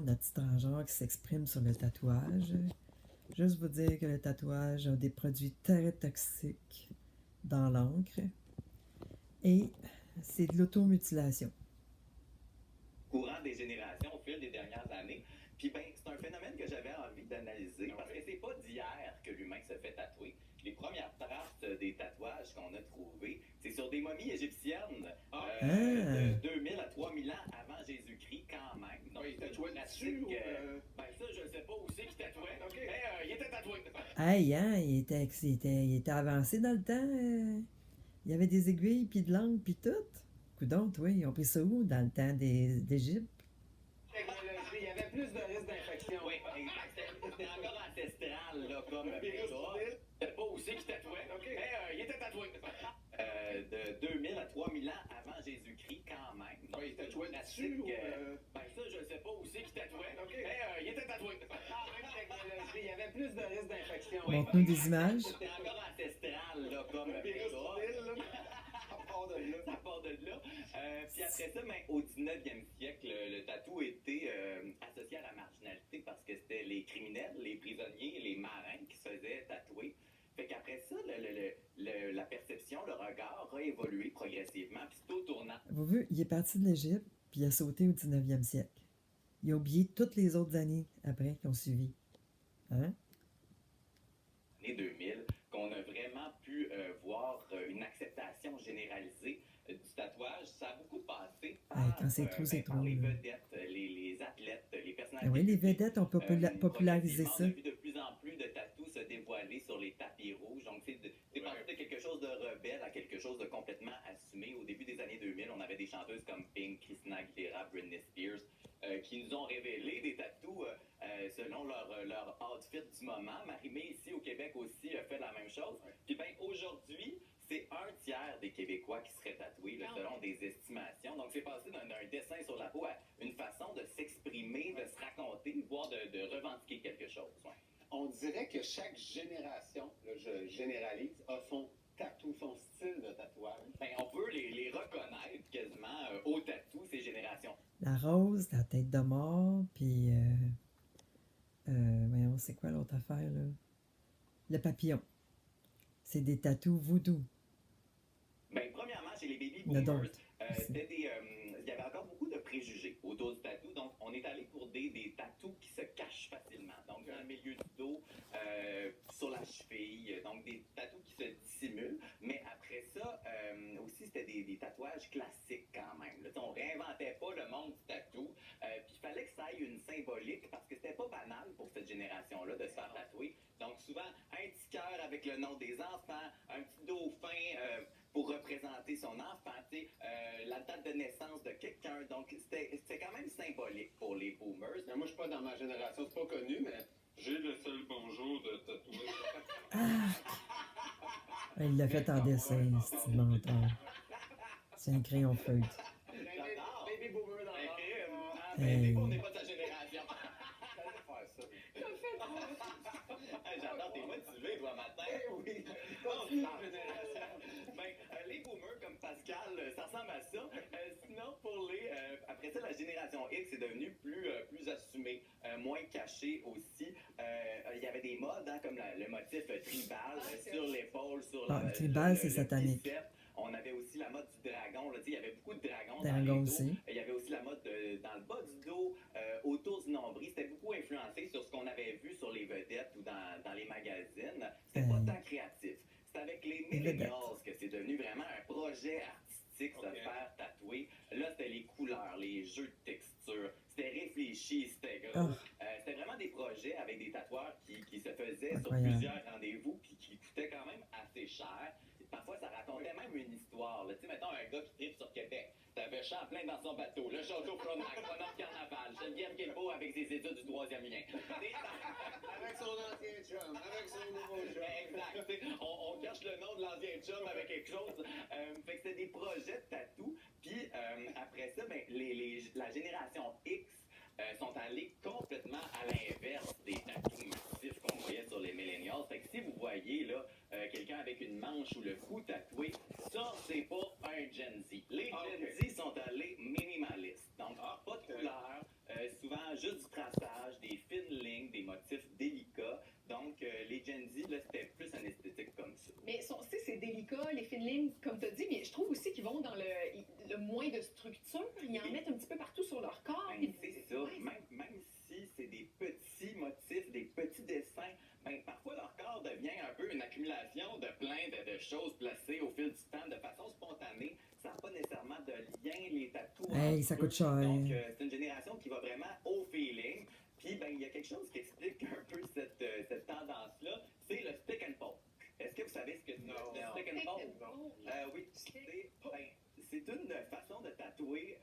Notre transgenre qui s'exprime sur le tatouage. Juste vous dire que le tatouage a des produits très toxiques dans l'encre et c'est de l'automutilation. Courant des générations au fil des dernières années. Puis ben, c'est un phénomène que j'avais envie d'analyser parce que c'est pas d'hier que l'humain se fait tatouer. Les premières traces des tatouages qu'on a trouvées, c'est sur des momies égyptiennes de 2000 à 3000 ans avant Jésus-Christ quand même. Donc, il tatouait dessus ben ça, je sais pas où c'est qu'il tatouait, mais il était tatoué. Hey, hein, il était avancé dans le temps. Il y avait des aiguilles, puis de l'encre, puis tout. Coudonc, oui, ils ont pris ça où dans le temps d'Égypte? Il y avait plus de risques d'infection. Oui, exact. C'était encore ancestral, là, comme ça. Je sais pas où c'est qu'il tatouait, mais il était tatoué. De 2000 à 3000 ans avant Jésus-Christ quand même. Donc, il tatouait dessus ben ça, je sais pas où c'est qu'il tatouait, mais il était tatoué. Même technologie, il y avait plus de risques d'infection. Montre-nous des images. C'était encore ancestral, là, comme ça. Ça part de là. Puis après ça, ben, au 19e siècle, le tatou était associé à la marginalité parce que c'était les criminels, les prisonniers, les marins qui se faisaient tatouer. Fait qu'après ça, la perception, le regard a évolué progressivement, puis c'est au tournant. Vous vu, il est parti de l'Égypte, puis il a sauté au 19e siècle. Il a oublié toutes les autres années après qui ont suivi. Hein? Années 2000, qu'on a vraiment pu voir une acceptation généralisée du tatouage. Ça a beaucoup passé par, quand c'est trop, c'est par trop. les Là. vedettes, les athlètes, les personnalités. Oui, les vedettes ont popularisé ça. On a vu de plus en plus de tatous se dévoiler sur les tapis rouges. Donc, c'est passé de quelque chose de rebelle à quelque chose de complètement assumé. Au début des années 2000, on avait des chanteuses comme Pink, Christina Aguilera, Britney Spears, qui nous ont révélé des tatous selon leur outfit du moment. Marie-Mé, ici au Québec aussi, a fait la même chose. Puis bien, aujourd'hui, c'est 1/3 des Québécois qui seraient tatoués, là, selon des estimations. Donc, c'est passé d'un dessin sur la peau à une façon de s'exprimer, de se raconter, voire de revendiquer quelque chose. Ouais. On dirait que chaque génération, là, je généralise, a son tatou, son style de tatouage. Ben, on peut les reconnaître quasiment au tatou, ces générations. La rose, la tête de mort, puis... voyons, c'est quoi l'autre affaire, là? Le papillon. C'est des tatous voodoo. Ben, premièrement, chez les baby boomers, il y avait encore beaucoup de préjugés autour du tatou. Donc, on est allé pour des tatous qui se cachent facilement. Donc, dans le milieu du dos, sur la cheville. Donc, des tatous qui se dissimulent. Mais après ça, aussi, c'était des tatouages classiques quand même. Là, on réinventait pas le monde du tatou. Puis, il fallait que ça ait une symbolique parce que c'était pas banal pour cette génération-là de se faire tatouer. Donc, souvent, un petit cœur avec le nom des enfants, un petit dauphin pour représenter son enfant, la date de naissance de quelqu'un. Donc, c'était quand même symbolique pour les boomers. Mais moi, je suis pas dans ma génération, c'est pas connu, mais j'ai le seul bonjour de tatouage. Il l'a fait en dessin, c'est menteur. C'est un crayon feutre. Baby boomer dans l'art. Mais on n'est pas de sa génération. J'allais faire ça. J'adore, t'es motivé, toi, matin. Oui. Les boomers comme Pascal, ça ressemble à ça. Sinon, pour après ça, la génération X est devenue plus assumée, moins cachée aussi. Il y avait des modes, hein, comme le motif tribal sur l'épaule, sur le tribal, c'est satanique. bicep. On avait aussi la mode du dragon. Là, il y avait beaucoup de dragons dans les dos. Aussi. Il y avait aussi la mode dans le bas du dos, autour du nombril. C'était beaucoup influencé sur ce qu'on avait vu sur les vedettes ou dans les magazines. C'était pas tant créatif. C'est avec les millennials que c'est devenu vraiment un projet artistique de se faire tatouer. Là, c'était les couleurs, les jeux de texture. C'était réfléchi, c'était gros. C'était vraiment des projets avec des tatoueurs qui se faisaient sur plusieurs rendez-vous puis qui coûtaient quand même assez cher. Parfois, ça racontait même une histoire. Tu sais, mettons un gars qui tripe sur Québec. T'avais Champlain dans son bateau, le château Frontenac, Bonhomme Carnaval, Geneviève Guilbeault avec ses études du 3e lien. Avec son ancien chum, avec son nouveau chum. Exact. On cache le nom de l'ancien chum avec quelque chose. Fait que c'était des projets de tatou. Puis après ça, ben, la génération X sont allés complètement à l'inverse des tatous massifs qu'on voyait sur les millennials. Fait que si vous voyez là quelqu'un avec une manche ou le cou tatoué, ça, c'est pas un Gen Z. Les Gen Z sont allés minimalistes. Donc, pas de couleur, souvent juste du une ligne, comme tu as dit, mais je trouve aussi qu'ils vont dans le moins de structure. Ils en mettent un petit peu partout sur leur corps. Ben, c'est ça. Même si c'est des petits motifs, des petits dessins, ben, parfois leur corps devient un peu une accumulation de plein de choses placées au fil du temps de façon spontanée. Ça n'a pas nécessairement de lien, les tatous. Hey, ça coûte cher. Donc, c'est une génération qui va vraiment au feeling. Puis, ben, il y a quelque chose qui explique un peu cette tendance-là, c'est le stick and poke. Est-ce que vous savez ce que c'est le stick and poke? Oui, c'est une façon de tatouer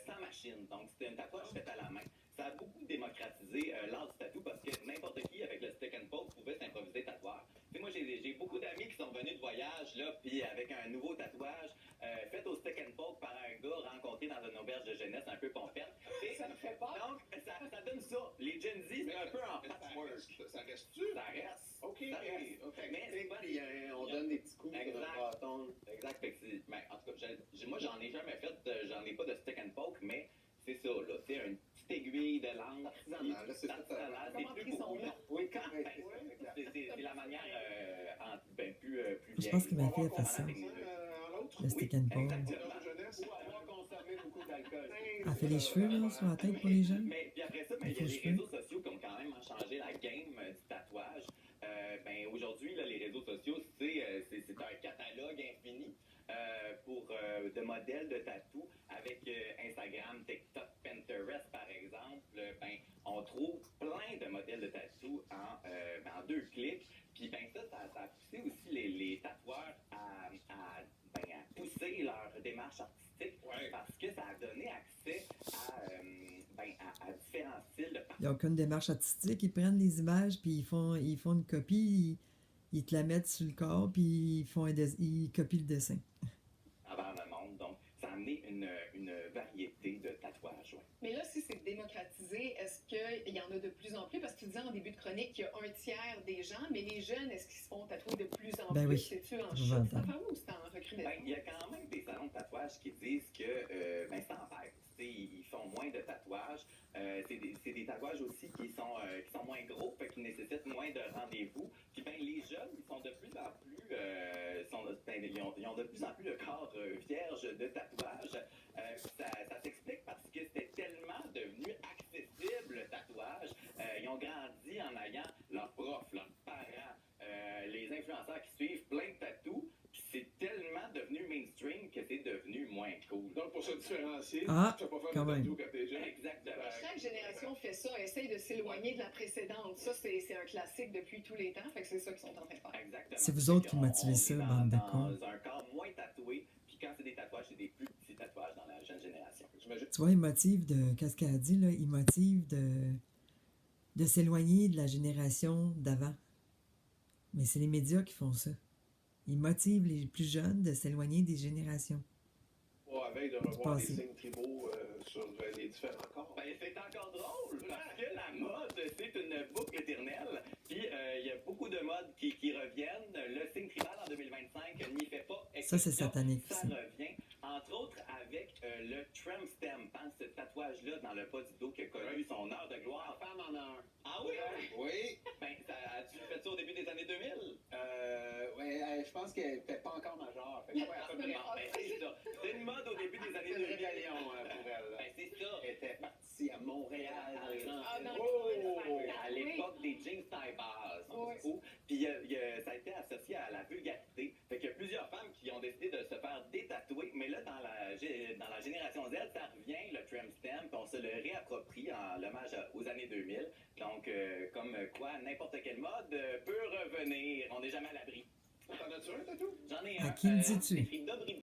sans machine. Donc, c'est un tatouage fait à la main. Ça a beaucoup démocratisé l'art du tatou parce que n'importe qui, avec le stick and poke, pouvait s'improviser tatoueur. Tu sais, moi, j'ai beaucoup d'amis qui sont venus de voyage, là, puis avec un nouveau tatouage fait au stick and poke par un gars rencontré dans une auberge de jeunesse un peu pompette. Ça me fait peur. Donc, ça donne ça. Les Gen Z, c'est un peu en patchwork. Ça reste-tu? Ça reste. OK. Ça reste. OK. Mais on donne des petits coups sur le bâton. Exact. Fait que ben, en tout cas, moi, j'en ai jamais fait. J'en ai pas de stick and poke, mais c'est ça, là. Tu sais, une petite aiguille de langue. Artisanal, là, c'est artisanal. Comment C'est ils plus sont beaucoup, là? là. Oui, quand même. C'est la manière plus Je pense que ma fille a fait ça. Le stick and poke. Exactement. Ou avoir consommé beaucoup d'alcool. Elle fait les cheveux là, sur la tête pour les jeunes. Mais puis après ça, ben, il y a les réseaux sociaux qui ont quand même changé la game du tatouage. Ben, aujourd'hui, là, les réseaux sociaux, c'est un catalogue infini de modèles de tatou avec Instagram, TikTok, Pinterest, par exemple. Ben, on trouve plein de modèles de tatou en 2 clics. Puis ben, ça a poussé aussi les tatoueurs à pousser leur démarche artistique parce que ça a donné accès à différents styles de Il n'y a aucune démarche artistique. Ils prennent les images, puis ils font une copie, ils te la mettent sur le corps, puis ils copient le dessin. Envers le monde. Donc, ça a amené une variété de tatouages. Ouais. Mais là, si c'est démocratisé, est-ce qu'il y en a de plus en plus? Parce que tu disais en début de chronique qu'il y a 1/3 des gens, mais les jeunes, est-ce qu'ils se font tatouer de plus en plus? Oui. C'est-tu en Je chute, vais cette affaire-là, ou c'est en recrudescence? Ben, il y a quand même des salons de tatouage qui disent que c'est en baisse. Ils font moins de tatouages. C'est des tatouages aussi qui sont moins gros, fait qu'ils nécessitent moins de rendez-vous. Puis ben, les jeunes, ils sont de plus en plus ils ont de plus en plus le corps vierge de tatouage. Ça s'explique parce que c'était tellement devenu accessible le tatouage. Ils ont grandi en ayant leurs profs, leurs parents, les influenceurs qui suivent plein de tatous. Puis c'est tellement devenu mainstream que c'est devenu moins cool. Donc, pour se différencier, Ah, tu vas pas quand faire de même. tatou quand t'es jeune. Exactement. Chaque génération fait ça, essaye de s'éloigner de la précédente. Ça, c'est un classique depuis tous les temps, fait que c'est ça qu'ils sont en train de faire. Exactement. C'est vous autres qui motivez ça, bande de cons. Dans un corps moins tatoué, puis quand c'est des tatouages, c'est des plus petits tatouages dans la jeune génération. Tu vois, ils motivent qu'est-ce qu'elle a dit, là? Ils motivent de s'éloigner de la génération d'avant. Mais c'est les médias qui font ça. Ils motivent les plus jeunes de s'éloigner des générations. Pas avec de revoir les signes tribaux sur les différents corps. Ben, c'est encore drôle, parce que la mode, c'est une boucle éternelle. Puis, il y a beaucoup de modes qui reviennent. Le signe tribal en 2025 n'y fait pas exception. Ça, c'est satanique Ça aussi. revient, entre autres, avec le tramp stamp, hein, ce tatouage-là dans le bas du dos qui a connu son heure de gloire. Ma femme en a un. Ah oui? Oui. Ben, as-tu fait ça au début des années 2000? Oui, je pense qu'elle n'était pas encore majeure. Fait que, ouais, à peu près. Ben, c'est ça. C'est une mode au début des années C'est une 2000. rébellion pour elle. Ben, c'est ça. Elle était partie à Montréal. À l'époque des jeans taille basse, puis ça a été associé à la vulgarité. Fait qu'il y a plusieurs femmes qui ont décidé de se faire détatouer, mais là, dans la génération Z, ça revient, le tramp stamp, on se le réapproprie en hommage aux années 2000. Donc, comme quoi, n'importe quel mode peut revenir. On n'est jamais à l'abri. T'en as-tu un tatou? J'en ai À un. qui le dis-tu? C'est écrit Dobry